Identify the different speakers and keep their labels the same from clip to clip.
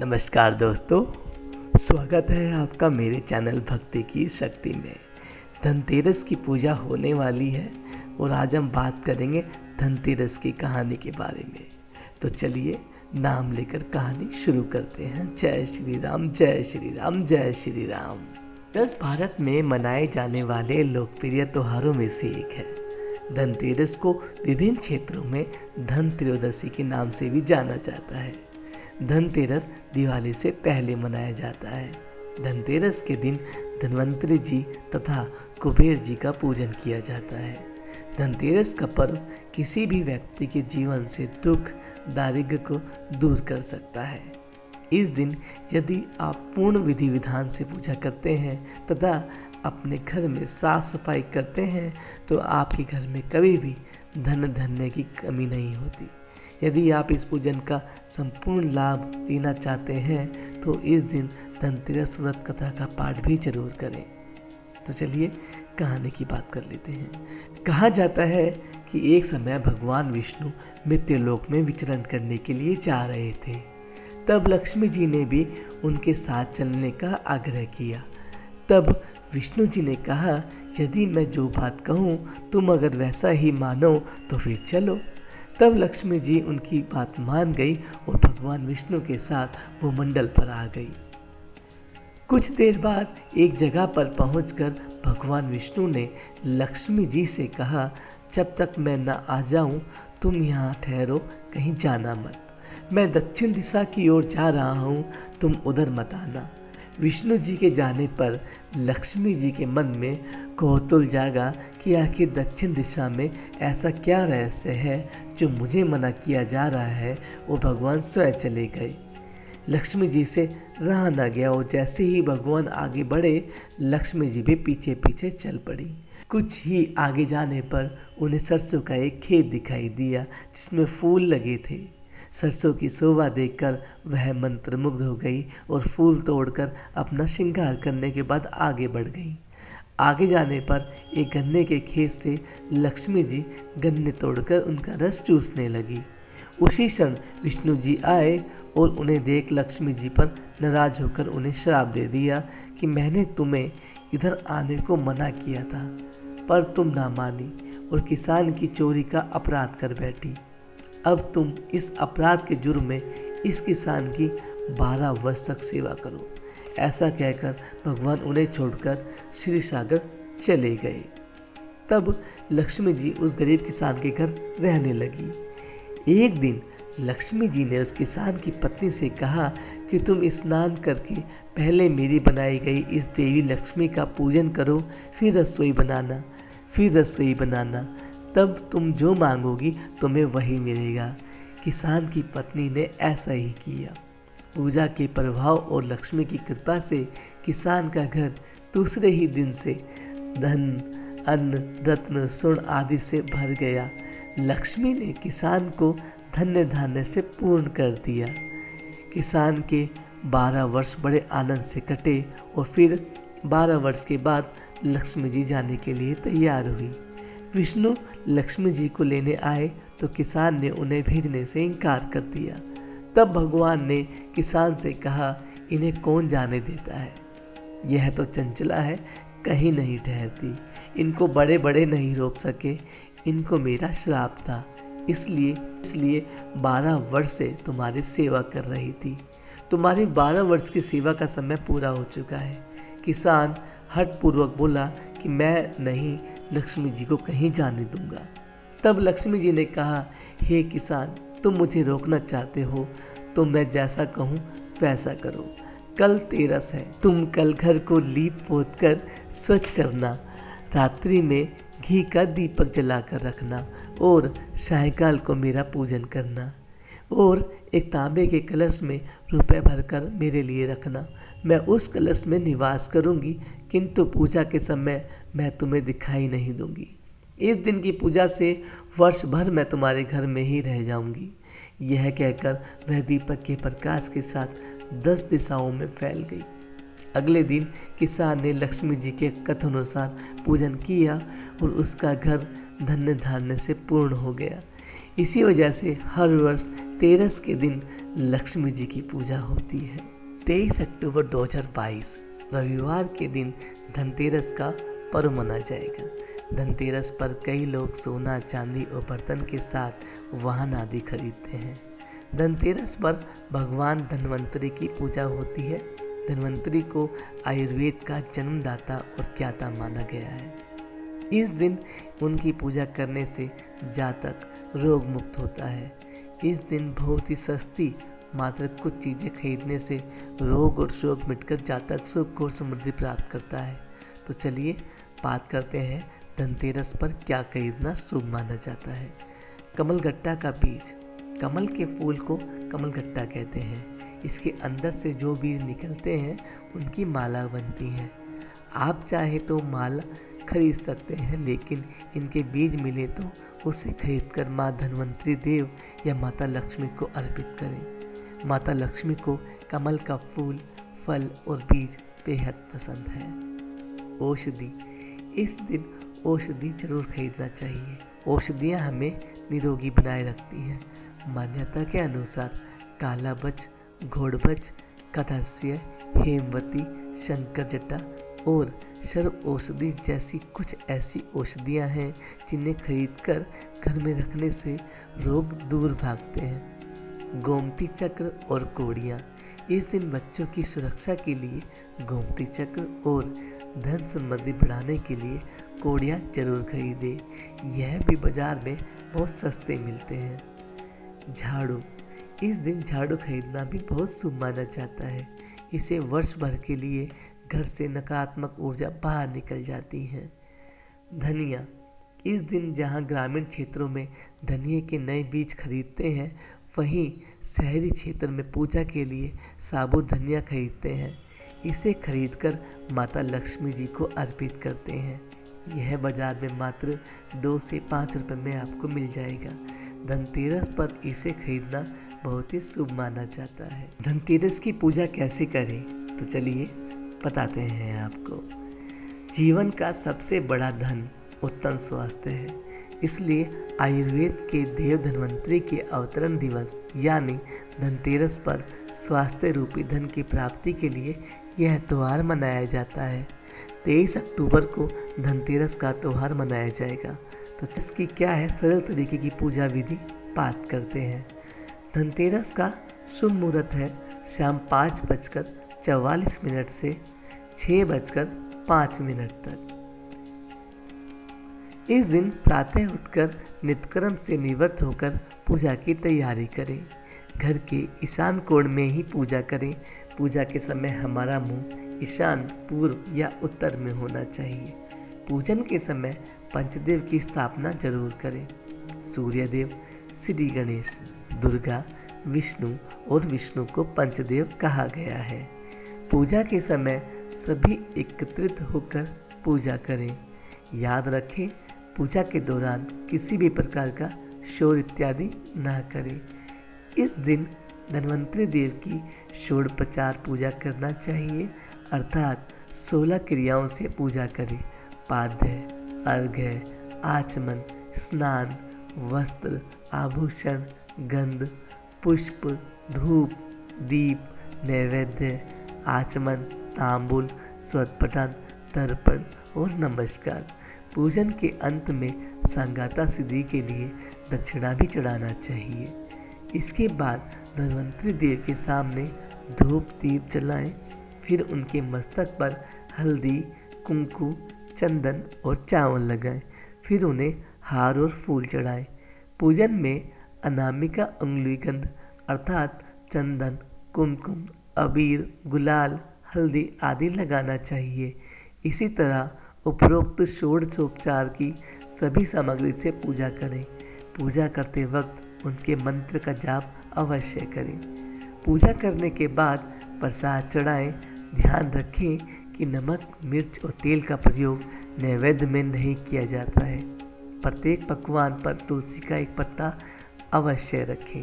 Speaker 1: नमस्कार दोस्तों, स्वागत है आपका मेरे चैनल भक्ति की शक्ति में। धनतेरस की पूजा होने वाली है और आज हम बात करेंगे धनतेरस की कहानी के बारे में। तो चलिए नाम लेकर कहानी शुरू करते हैं। जय श्री राम, जय श्री राम, जय श्री राम। धनतेरस भारत में मनाए जाने वाले लोकप्रिय त्योहारों में से एक है। धनतेरस को विभिन्न क्षेत्रों में धन त्रयोदशी के नाम से भी जाना जाता है। धनतेरस दिवाली से पहले मनाया जाता है। धनतेरस के दिन धन्वंतरि जी तथा कुबेर जी का पूजन किया जाता है। धनतेरस का पर्व किसी भी व्यक्ति के जीवन से दुख दारिद्र्य को दूर कर सकता है। इस दिन यदि आप पूर्ण विधि विधान से पूजा करते हैं तथा अपने घर में साफ सफाई करते हैं तो आपके घर में कभी भी धन धान्य की कमी नहीं होती। यदि आप इस पूजन का संपूर्ण लाभ लेना चाहते हैं तो इस दिन धनतेरस व्रत कथा का पाठ भी जरूर करें। तो चलिए कहानी की बात कर लेते हैं। कहा जाता है कि एक समय भगवान विष्णु मृत्युलोक में विचरण करने के लिए जा रहे थे। तब लक्ष्मी जी ने भी उनके साथ चलने का आग्रह किया। तब विष्णु जी ने कहा, यदि मैं जो बात कहूँ तुम अगर वैसा ही मानो तो फिर चलो। तब लक्ष्मी जी उनकी बात मान गई और भगवान विष्णु के साथ भूमंडल पर आ गई। कुछ देर बाद एक जगह पर पहुंचकर भगवान विष्णु ने लक्ष्मी जी से कहा, जब तक मैं न आ जाऊं तुम यहाँ ठहरो, कहीं जाना मत। मैं दक्षिण दिशा की ओर जा रहा हूँ, तुम उधर मत आना। विष्णु जी के जाने पर लक्ष्मी जी के मन में कौतूहल जागा कि आखिर दक्षिण दिशा में ऐसा क्या रहस्य है जो मुझे मना किया जा रहा है। वो भगवान स्वयं चले गए। लक्ष्मी जी से रहा न गया और जैसे ही भगवान आगे बढ़े लक्ष्मी जी भी पीछे पीछे चल पड़ी। कुछ ही आगे जाने पर उन्हें सरसों का एक खेत दिखाई दिया जिसमें फूल लगे थे। सरसों की शोभा देखकर वह मंत्रमुग्ध हो गई और फूल तोड़कर अपना श्रृंगार करने के बाद आगे बढ़ गई। आगे जाने पर एक गन्ने के खेत से लक्ष्मी जी गन्ने तोड़कर उनका रस चूसने लगी। उसी क्षण विष्णु जी आए और उन्हें देख लक्ष्मी जी पर नाराज होकर उन्हें श्राप दे दिया कि मैंने तुम्हें इधर आने को मना किया था पर तुम ना मानी और किसान की चोरी का अपराध कर बैठी। अब तुम इस अपराध के जुर्म में इस किसान की 12 वर्ष तक सेवा करो। ऐसा कहकर भगवान उन्हें छोड़कर श्री सागर चले गए। तब लक्ष्मी जी उस गरीब किसान के घर रहने लगी। एक दिन लक्ष्मी जी ने उस किसान की पत्नी से कहा कि तुम स्नान करके पहले मेरी बनाई गई इस देवी लक्ष्मी का पूजन करो, फिर रसोई बनाना। तब तुम जो मांगोगी तुम्हें वही मिलेगा। किसान की पत्नी ने ऐसा ही किया। पूजा के प्रभाव और लक्ष्मी की कृपा से किसान का घर दूसरे ही दिन से धन अन्न रत्न स्वर्ण आदि से भर गया। लक्ष्मी ने किसान को धन्य धान्य से पूर्ण कर दिया। किसान के 12 वर्ष बड़े आनंद से कटे और फिर 12 वर्ष के बाद लक्ष्मी जी जाने के लिए तैयार हुई। विष्णु लक्ष्मी जी को लेने आए तो किसान ने उन्हें भेजने से इनकार कर दिया। तब भगवान ने किसान से कहा, इन्हें कौन जाने देता है, यह तो चंचला है, कहीं नहीं ठहरती। इनको बड़े बड़े नहीं रोक सके, इनको मेरा श्राप था, इसलिए 12 वर्ष से तुम्हारी सेवा कर रही थी। तुम्हारी 12 वर्ष की सेवा का समय पूरा हो चुका है। किसान हठपूर्वक बोला कि मैं नहीं लक्ष्मी जी को कहीं जाने दूंगा। तब लक्ष्मी जी ने कहा, हे किसान, तुम मुझे रोकना चाहते हो तो मैं जैसा कहूँ वैसा करो। कल तेरस है, तुम कल घर को लीप पोत कर स्वच्छ करना, रात्रि में घी का दीपक जलाकर रखना और सायंकाल को मेरा पूजन करना और एक तांबे के कलश में रुपए भरकर मेरे लिए रखना। मैं उस कलश में निवास करूंगी, किंतु पूजा के समय मैं तुम्हें दिखाई नहीं दूंगी। इस दिन की पूजा से वर्ष भर मैं तुम्हारे घर में ही रह जाऊंगी। यह कहकर वह दीपक के प्रकाश के साथ 10 दिशाओं में फैल गई। अगले दिन किसान ने लक्ष्मी जी के कथनानुसार पूजन किया और उसका घर धन्य धान्य से पूर्ण हो गया। इसी वजह से हर वर्ष तेरस के दिन लक्ष्मी जी की पूजा होती है। 23 अक्टूबर 2022 रविवार के दिन धनतेरस का पर्व मनाया जाएगा। धनतेरस पर कई लोग सोना, चांदी और बर्तन के साथ वाहन आदि खरीदते हैं। धनतेरस पर भगवान धन्वंतरि की पूजा होती है। धन्वंतरि को आयुर्वेद का जन्मदाता और ज्ञाता माना गया है। इस दिन उनकी पूजा करने से जातक रोग मुक्त होता है। इस दिन बहुत ही सस्ती मात्र कुछ चीज़ें खरीदने से रोग और शोक मिटकर जातक सुख और समृद्धि प्राप्त करता है। तो चलिए बात करते हैं धनतेरस पर क्या खरीदना शुभ माना जाता है। कमलगट्टा का बीज। कमल के फूल को कमलगट्टा कहते हैं। इसके अंदर से जो बीज निकलते हैं उनकी माला बनती है। आप चाहे तो माला खरीद सकते हैं, लेकिन इनके बीज मिले तो उसे खरीदकर माँ धन्वंतरि देव या माता लक्ष्मी को अर्पित करें। माता लक्ष्मी को कमल का फूल, फल और बीज बेहद पसंद है। औषधि। इस दिन औषधि जरूर खरीदना चाहिए। औषधियाँ हमें निरोगी बनाए रखती हैं। मान्यता के अनुसार कालाबच, घोड़बच, कदस्य, हेमवती, शंकर जटा और सर्व औषधि जैसी कुछ ऐसी औषधियाँ हैं जिन्हें खरीदकर घर में रखने से रोग दूर भागते हैं। गोमती चक्र और कोड़ियाँ। इस दिन बच्चों की सुरक्षा के लिए गोमती चक्र और धन समृद्धि बढ़ाने के लिए कोड़ियाँ जरूर खरीदें। यह भी बाजार में बहुत सस्ते मिलते हैं। झाड़ू। इस दिन झाड़ू खरीदना भी बहुत शुभ माना जाता है। इसे वर्ष भर के लिए घर से नकारात्मक ऊर्जा बाहर निकल जाती है। धनिया। इस दिन जहां ग्रामीण क्षेत्रों में धनिये के नए बीज खरीदते हैं, वहीं शहरी क्षेत्र में पूजा के लिए साबुत धनिया खरीदते हैं। इसे खरीदकर माता लक्ष्मी जी को अर्पित करते हैं। यह बाजार में मात्र 2 से 5 रुपये में आपको मिल जाएगा। धनतेरस पर इसे खरीदना बहुत ही शुभ माना जाता है। धनतेरस की पूजा कैसे करें, तो चलिए बताते हैं आपको। जीवन का सबसे बड़ा धन उत्तम स्वास्थ्य है। इसलिए आयुर्वेद के देव धन्वंतरि के अवतरण दिवस यानी धनतेरस पर स्वास्थ्य रूपी धन की प्राप्ति के लिए यह त्यौहार मनाया जाता है। 23 अक्टूबर को धनतेरस का त्यौहार मनाया जाएगा। तो इसकी क्या है सरल तरीके की पूजा विधि बात करते हैं। धनतेरस का शुभ मुहूर्त है शाम 5:44 से 6:05 तक। इस दिन प्रातः उठकर नित्यक्रम से निवृत्त होकर पूजा की तैयारी करें। घर के ईशान कोण में ही पूजा करें। पूजा के समय हमारा मुंह ईशान, पूर्व या उत्तर में होना चाहिए। पूजन के समय पंचदेव की स्थापना जरूर करें। सूर्यदेव, श्री गणेश, दुर्गा, विष्णु और विष्णु को पंचदेव कहा गया है। पूजा के समय सभी एकत्रित होकर पूजा करें। याद रखें, पूजा के दौरान किसी भी प्रकार का शोर इत्यादि ना करें। इस दिन धन्वंतरि देव की षोडोपचार पूजा करना चाहिए, अर्थात 16 क्रियाओं से पूजा करें। पाद्य, अर्घ्य, आचमन, स्नान, वस्त्र, आभूषण, गंध, पुष्प, धूप, दीप, नैवेद्य, आचमन, तांबूल, स्वतपठन, तर्पण और नमस्कार। पूजन के अंत में संगाता सिद्धि के लिए दक्षिणा भी चढ़ाना चाहिए। इसके बाद धन्वंतरि देव के सामने धूप दीप जलाएं। फिर उनके मस्तक पर हल्दी, कुंकु, चंदन और चावल लगाएं। फिर उन्हें हार और फूल चढ़ाएं। पूजन में अनामिका उंगलीगंध अर्थात चंदन, कुमकुम, अबीर, गुलाल, हल्दी आदि लगाना चाहिए। इसी तरह उपरोक्त षोडशोपचार की सभी सामग्री से पूजा करें। पूजा करते वक्त उनके मंत्र का जाप अवश्य करें। पूजा करने के बाद प्रसाद चढ़ाएं। ध्यान रखें कि नमक, मिर्च और तेल का प्रयोग नैवेद्य में नहीं किया जाता है। प्रत्येक पकवान पर तुलसी का एक पत्ता अवश्य रखें।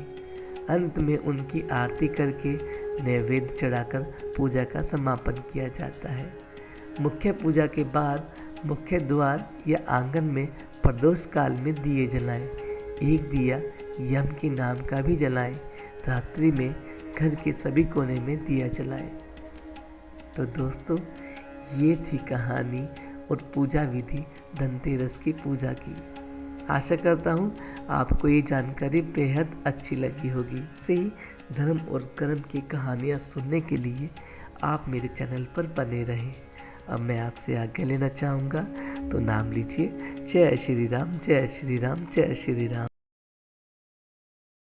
Speaker 1: अंत में उनकी आरती करके नैवेद्य चढ़ाकर पूजा का समापन किया जाता है। मुख्य पूजा के बाद मुख्य द्वार या आंगन में प्रदोष काल में दिए जलाएं। एक दिया यम के नाम का भी जलाएं। रात्रि में घर के सभी कोने में दिया जलाएं। तो दोस्तों, ये थी कहानी और पूजा विधि धनतेरस की पूजा की। आशा करता हूँ आपको ये जानकारी बेहद अच्छी लगी होगी। ऐसे ही धर्म और कर्म की कहानियाँ सुनने के लिए आप मेरे चैनल पर बने रहें। अब मैं आपसे आज्ञा लेना चाहूँगा, तो नाम लीजिए। जय श्री राम, जय श्री राम, जय श्री राम।